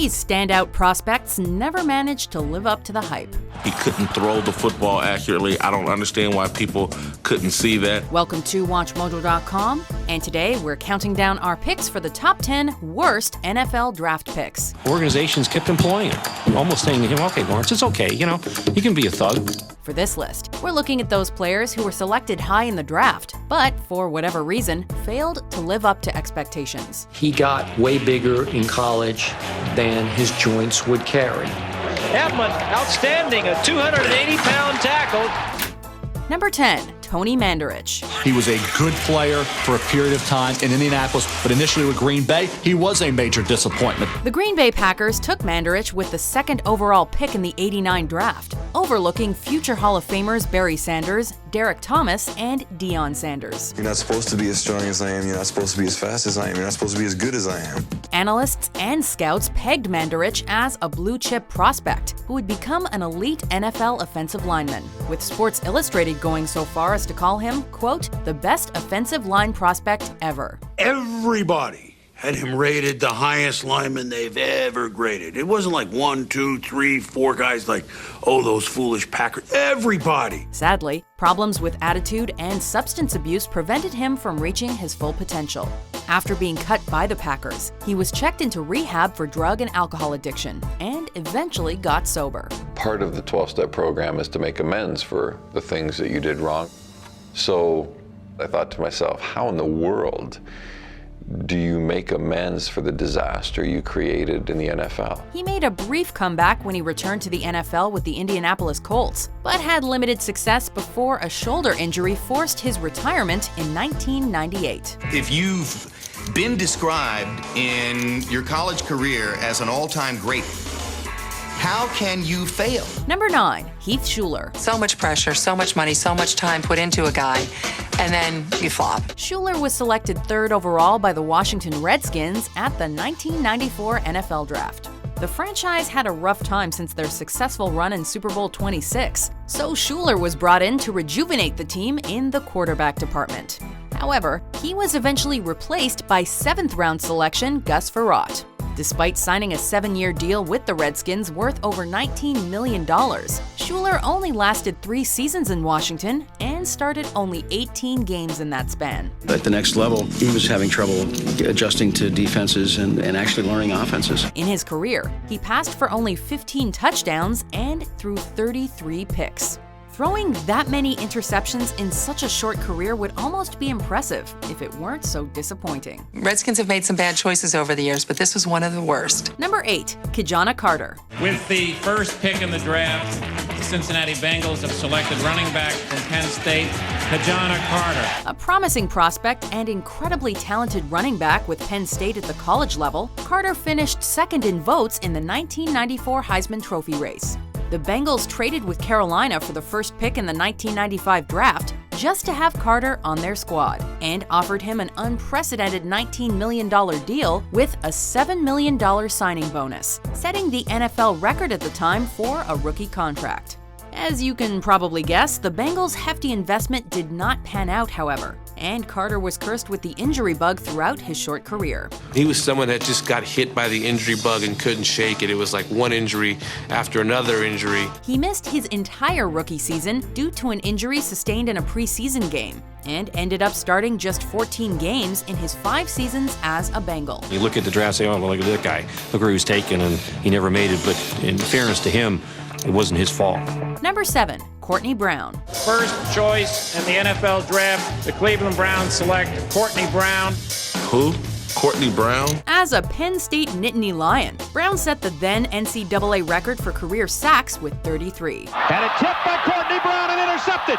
these standout prospects never managed to live up to the hype. He couldn't throw the football accurately. I don't understand why people couldn't see that. Welcome to WatchMojo.com, and today we're counting down our picks for the top 10 worst NFL draft picks. Organizations kept employing him, almost saying to him, okay, Lawrence, it's okay, you can be a thug. For this list, we're looking at those players who were selected high in the draft, but for whatever reason, failed to live up to expectations. He got way bigger in college than his joints would carry. Edmund, outstanding, a 280-pound tackle. Number 10, Tony Mandarich. He was a good player for a period of time in Indianapolis, but initially with Green Bay, he was a major disappointment. The Green Bay Packers took Mandarich with the second overall pick in the '89 draft, overlooking future Hall of Famers Barry Sanders, Derek Thomas, and Deion Sanders. You're not supposed to be as strong as I am. You're not supposed to be as fast as I am. You're not supposed to be as good as I am. Analysts and scouts pegged Mandarich as a blue-chip prospect who would become an elite NFL offensive lineman, with Sports Illustrated going so far as to call him, quote, the best offensive line prospect ever. Everybody had him rated the highest lineman they've ever graded. It wasn't like 1, 2, 3, 4 guys like, oh, those foolish Packers. Everybody. Sadly, problems with attitude and substance abuse prevented him from reaching his full potential. After being cut by the Packers, he was checked into rehab for drug and alcohol addiction and eventually got sober. Part of the 12-step program is to make amends for the things that you did wrong. So I thought to myself, how in the world do you make amends for the disaster you created in the NFL? He made a brief comeback when he returned to the NFL with the Indianapolis Colts, but had limited success before a shoulder injury forced his retirement in 1998. If you've been described in your college career as an all-time great, how can you fail? Number 9, Heath Shuler. So much pressure, so much money, so much time put into a guy, and then you flop. Shuler was selected 3rd overall by the Washington Redskins at the 1994 NFL Draft. The franchise had a rough time since their successful run in Super Bowl 26, so Shuler was brought in to rejuvenate the team in the quarterback department. However, he was eventually replaced by 7th-round selection Gus Frerotte. Despite signing a 7-year deal with the Redskins worth over $19 million, Shuler only lasted 3 seasons in Washington and started only 18 games in that span. At the next level, he was having trouble adjusting to defenses and actually learning offenses. In his career, he passed for only 15 touchdowns and threw 33 picks. Throwing that many interceptions in such a short career would almost be impressive if it weren't so disappointing. Redskins have made some bad choices over the years, but this was one of the worst. Number 8, Ki-Jana Carter. With the first pick in the draft, the Cincinnati Bengals have selected running back from Penn State, Ki-Jana Carter. A promising prospect and incredibly talented running back with Penn State at the college level, Carter finished 2nd in votes in the 1994 Heisman Trophy race. The Bengals traded with Carolina for the first pick in the 1995 draft just to have Carter on their squad, and offered him an unprecedented $19 million deal with a $7 million signing bonus, setting the NFL record at the time for a rookie contract. As you can probably guess, the Bengals' hefty investment did not pan out, however, and Carter was cursed with the injury bug throughout his short career. He was someone that just got hit by the injury bug and couldn't shake it. It was like one injury after another injury. He missed his entire rookie season due to an injury sustained in a preseason game, and ended up starting just 14 games in his 5 seasons as a Bengal. You look at the draft and say, oh, well, look at that guy. Look where he was taken, and he never made it. But in fairness to him, it wasn't his fault. Number 7, Courtney Brown. First choice in the NFL draft, the Cleveland Browns select Courtney Brown. Who? Courtney Brown? As a Penn State Nittany Lion, Brown set the then NCAA record for career sacks with 33. And a tip by Courtney Brown and intercepted.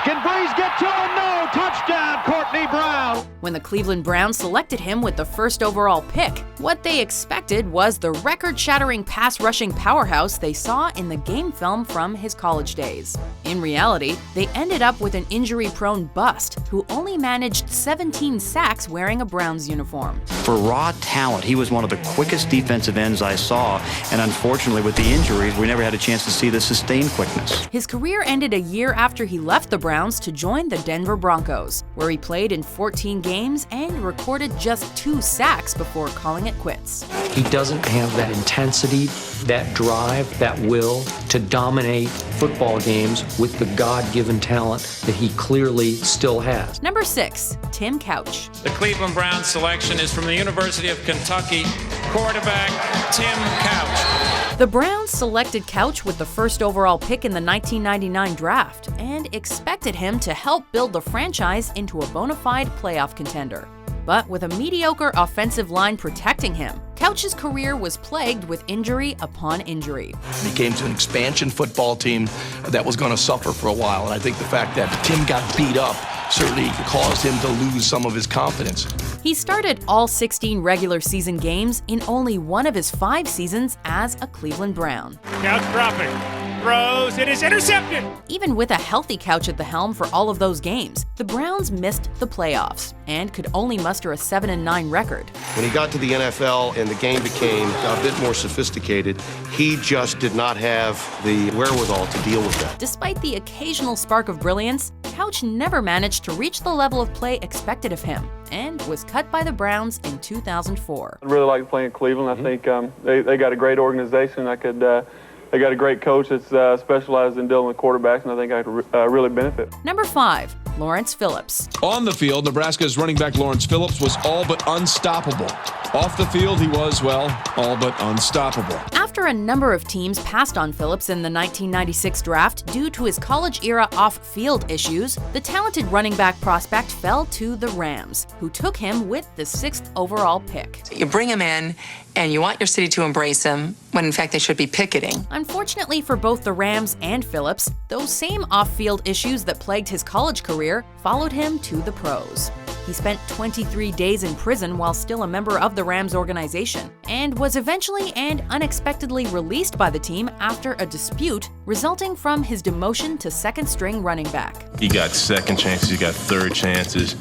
Can Breeze get to him? No. Touchdown, Courtney Brown. When the Cleveland Browns selected him with the 1st overall pick, what they expected was the record-shattering pass-rushing powerhouse they saw in the game film from his college days. In reality, they ended up with an injury-prone bust who only managed 17 sacks wearing a Browns uniform. For raw talent, he was one of the quickest defensive ends I saw, and unfortunately with the injuries, we never had a chance to see the sustained quickness. His career ended a year after he left the Browns to join the Denver Broncos, where he played in 14 games and recorded just 2 sacks before calling it quits. He doesn't have that intensity, that drive, that will to dominate football games with the God-given talent that he clearly still has. Number 6, Tim Couch. The Cleveland Browns selection is from the University of Kentucky, quarterback Tim Couch. The Browns selected Couch with the first overall pick in the 1999 draft and expected him to help build the franchise into a bona fide playoff contender. But with a mediocre offensive line protecting him, Couch's career was plagued with injury upon injury. He came to an expansion football team that was going to suffer for a while, and I think the fact that Tim got beat up certainly caused him to lose some of his confidence. He started all 16 regular season games in only one of his 5 seasons as a Cleveland Brown. Couch dropping, throws, it is intercepted! Even with a healthy Couch at the helm for all of those games, the Browns missed the playoffs and could only muster a 7-9 record. When he got to the NFL and the game became a bit more sophisticated, he just did not have the wherewithal to deal with that. Despite the occasional spark of brilliance, Couch never managed to reach the level of play expected of him and was cut by the Browns in 2004. I really like playing in Cleveland. I think they got a great organization. They got a great coach that's specialized in dealing with quarterbacks, and I think I could really benefit. Number 5, Lawrence Phillips. On the field, Nebraska's running back Lawrence Phillips was all but unstoppable. Off the field, he was, well, all but unstoppable. After a number of teams passed on Phillips in the 1996 draft due to his college-era off-field issues, the talented running back prospect fell to the Rams, who took him with the 6th overall pick. You bring him in, and you want your city to embrace him, when in fact they should be picketing. Unfortunately for both the Rams and Phillips, those same off-field issues that plagued his college career followed him to the pros. He spent 23 days in prison while still a member of the Rams organization, and was eventually and unexpectedly released by the team after a dispute resulting from his demotion to second-string running back. He got second chances, he got third chances.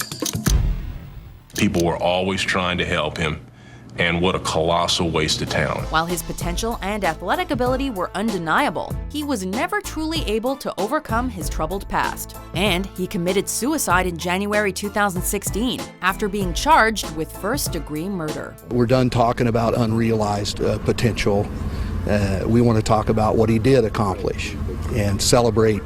People were always trying to help him. And what a colossal waste of talent. While his potential and athletic ability were undeniable, he was never truly able to overcome his troubled past. And he committed suicide in January 2016 after being charged with first-degree murder. We're done talking about unrealized potential. We want to talk about what he did accomplish and celebrate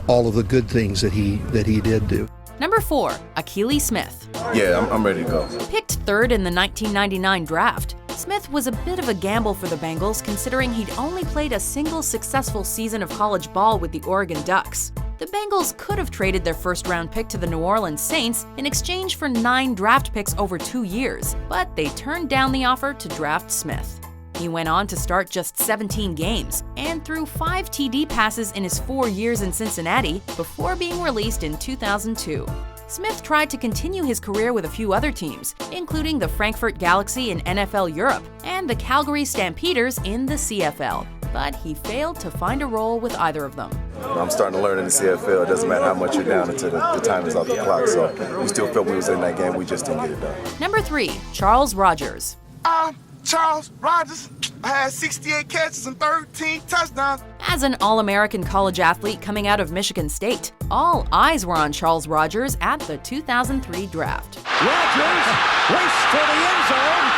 all of the good things that he did do. Number 4, Akili Smith. Yeah, I'm ready to go. Picked 3rd in the 1999 draft, Smith was a bit of a gamble for the Bengals considering he'd only played a single successful season of college ball with the Oregon Ducks. The Bengals could have traded their first-round pick to the New Orleans Saints in exchange for 9 draft picks over 2 years, but they turned down the offer to draft Smith. He went on to start just 17 games and threw 5 TD passes in his 4 years in Cincinnati before being released in 2002. Smith tried to continue his career with a few other teams, including the Frankfurt Galaxy in NFL Europe and the Calgary Stampeders in the CFL, but he failed to find a role with either of them. I'm starting to learn in the CFL. It doesn't matter how much you're down until the time is off the clock, so we still felt we was in that game, we just didn't get it done. Number 3, Charles Rogers. Charles Rogers had 68 catches and 13 touchdowns. As an All-American college athlete coming out of Michigan State, all eyes were on Charles Rogers at the 2003 draft. Rogers race for the end zone.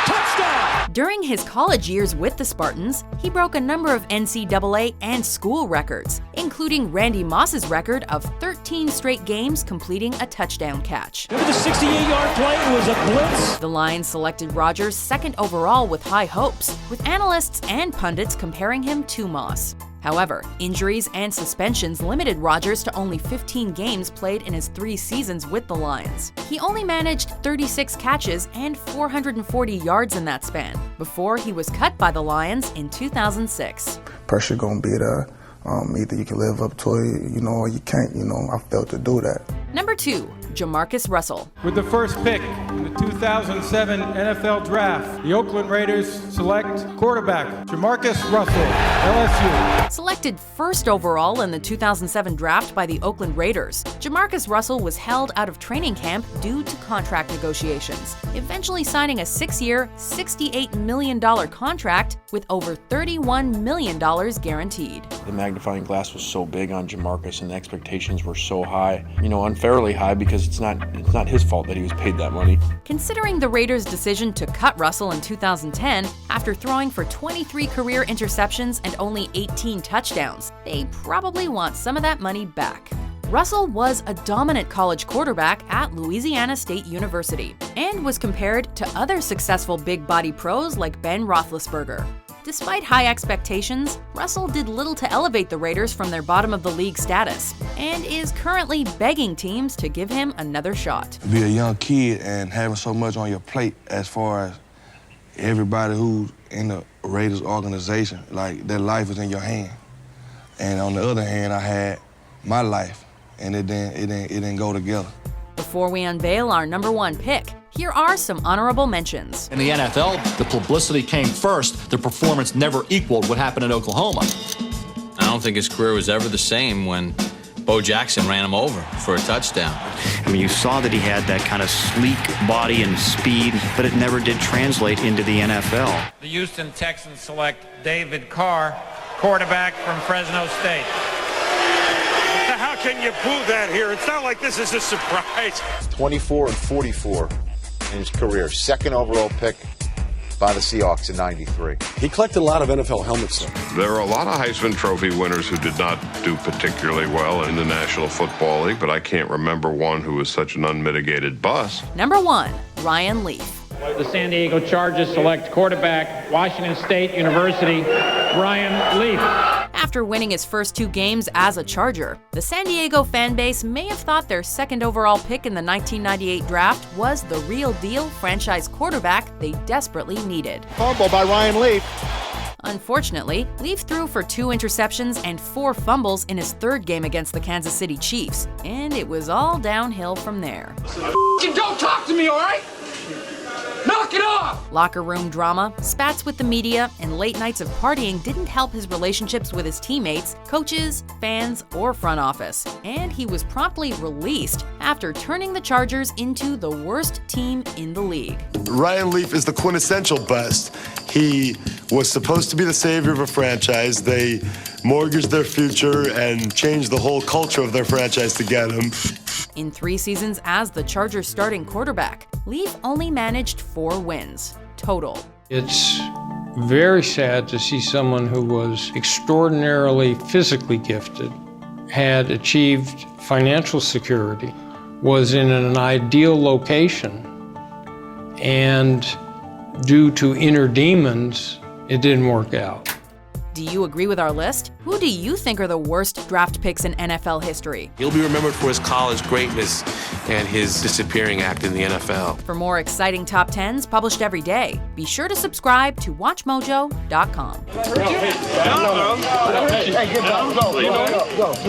Touchdown! During his college years with the Spartans, he broke a number of NCAA and school records, including Randy Moss's record of 13 straight games completing a touchdown catch. Remember the 68-yard play? It was a blitz. The Lions selected Rogers 2nd overall with high hopes, with analysts and pundits comparing him to Moss. However, injuries and suspensions limited Rogers to only 15 games played in his 3 seasons with the Lions. He only managed 36 catches and 440 yards in that span, before he was cut by the Lions in 2006. Pressure gonna be there. Either you can live up to it, or you can't. I failed to do that. Number 2, Jamarcus Russell. With the first pick In the 2007 NFL Draft, the Oakland Raiders select quarterback Jamarcus Russell, LSU. Selected first overall in the 2007 draft by the Oakland Raiders, Jamarcus Russell was held out of training camp due to contract negotiations, eventually signing a 6-year, $68 million contract with over $31 million guaranteed. The magnifying glass was so big on Jamarcus and the expectations were so high, unfairly high, because it's not his fault that he was paid that money. Considering the Raiders' decision to cut Russell in 2010 after throwing for 23 career interceptions and only 18 touchdowns, they probably want some of that money back. Russell was a dominant college quarterback at Louisiana State University and was compared to other successful big-body pros like Ben Roethlisberger. Despite high expectations, Russell did little to elevate the Raiders from their bottom-of-the-league status and is currently begging teams to give him another shot. Be a young kid and having so much on your plate as far as everybody who's in the Raiders organization, like their life is in your hand. And on the other hand, I had my life, and it didn't go together. Before we unveil our number one pick, here are some honorable mentions. In the NFL, the publicity came first. The performance never equaled what happened in Oklahoma. I don't think his career was ever the same when Bo Jackson ran him over for a touchdown. I mean, you saw that he had that kind of sleek body and speed, but it never did translate into the NFL. The Houston Texans select David Carr, quarterback from Fresno State. How can you boo that here? It's not like this is a surprise. 24 and 44 in his career. Second overall pick by the Seahawks in '93. He collected a lot of NFL helmets, though. There are a lot of Heisman Trophy winners who did not do particularly well in the National Football League, but I can't remember one who was such an unmitigated bust. Number 1, Ryan Leaf. The San Diego Chargers select quarterback, Washington State University, Ryan Leaf. After winning his first 2 games as a Charger, the San Diego fan base may have thought their second overall pick in the 1998 draft was the real deal franchise quarterback they desperately needed. Fumble by Ryan Leaf. Unfortunately, Leaf threw for 2 interceptions and 4 fumbles in his 3rd game against the Kansas City Chiefs, and it was all downhill from there. Don't talk to me, all right? Knock it off! Locker room drama, spats with the media, and late nights of partying didn't help his relationships with his teammates, coaches, fans, or front office. And he was promptly released after turning the Chargers into the worst team in the league. Ryan Leaf is the quintessential bust. He was supposed to be the savior of a franchise. They mortgaged their future and changed the whole culture of their franchise to get him. In 3 seasons as the Chargers' starting quarterback, Leaf only managed 4 wins total. It's very sad to see someone who was extraordinarily physically gifted, had achieved financial security, was in an ideal location, and due to inner demons, it didn't work out. Do you agree with our list? Who do you think are the worst draft picks in NFL history? He'll be remembered for his college greatness and his disappearing act in the NFL. For more exciting top 10s published every day, be sure to subscribe to WatchMojo.com.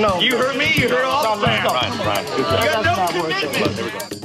No. You heard me, you heard all the fans. You got no commitment.